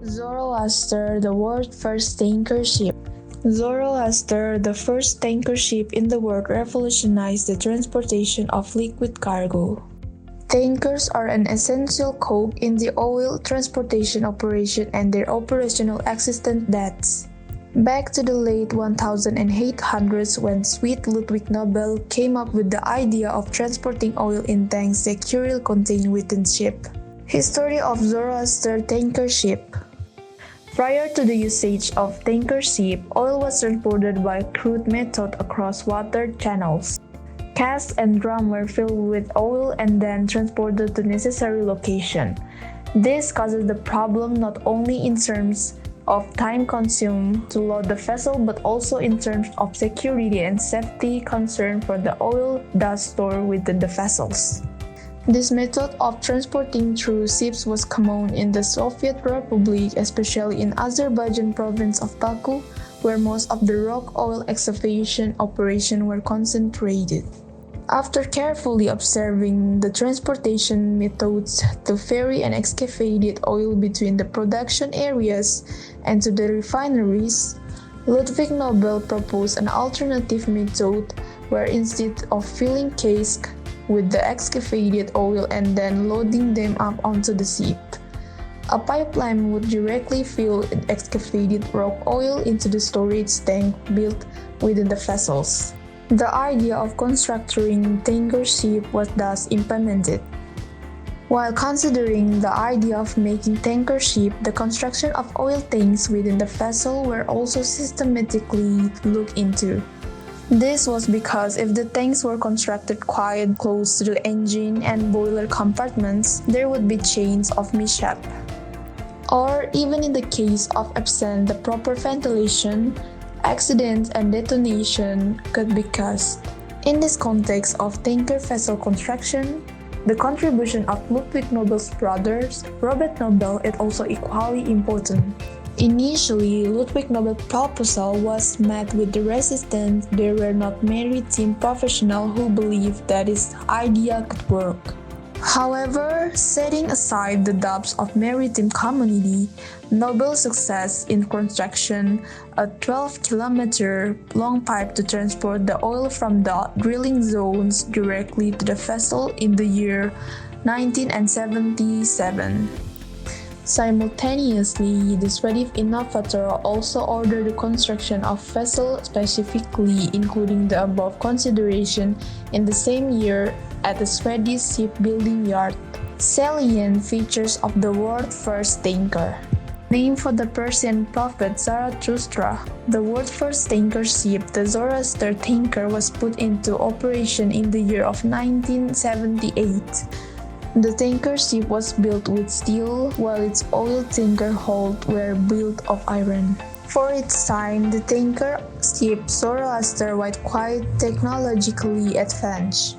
Zoroaster, the world's first tanker ship. Zoroaster, the first tanker ship in the world, revolutionized the transportation of liquid cargo. Tankers are an essential cog in the oil transportation operation and their operational existence dates back to the late 1800s when Swede Ludwig Nobel came up with the idea of transporting oil in tanks securely contained within ship. History of Zoroaster Tanker Ship. Prior to the usage of tanker ship, oil was transported by crude method across water channels. Casks and drums were filled with oil and then transported to necessary location. This causes the problem not only in terms of time consumed to load the vessel but also in terms of security and safety concern for the oil that's stored within the vessels. This method of transporting through ships was common in the Soviet Republic, especially in Azerbaijan province of Baku, where most of the rock oil excavation operations were concentrated. After carefully observing the transportation methods to ferry and excavated oil between the production areas and to the refineries, Ludvig Nobel proposed an alternative method where instead of filling casks with the excavated oil and then loading them up onto the ship, a pipeline would directly fill excavated rock oil into the storage tank built within the vessels. The idea of constructing tanker ship was thus implemented. While considering the idea of making tanker ship, the construction of oil tanks within the vessel were also systematically looked into. This was because if the tanks were constructed quite close to the engine and boiler compartments, there would be chains of mishap. Or even in the case of absent the proper ventilation, accidents and detonation could be caused. In this context of tanker vessel construction, the contribution of Ludvig Nobel's brothers, Robert Nobel, is also equally important. Initially, Ludvig Nobel's proposal was met with the resistance. There were not maritime professionals who believed that his idea could work. However, setting aside the doubts of maritime community, Nobel's success in construction a 12-kilometer long pipe to transport the oil from the drilling zones directly to the vessel in the year 1977. Simultaneously, the Swedish innovator also ordered the construction of vessels specifically including the above consideration in the same year at the Swedish shipbuilding yard. Salient features of the world's first tanker. Named for the Persian prophet Zarathustra, the world's first tanker ship, the Zoroaster Tanker, was put into operation in the year of 1978. The tanker ship was built with steel, while its oil tanker hulls were built of iron. For its time, the tanker ship Zoroaster was quite technologically advanced.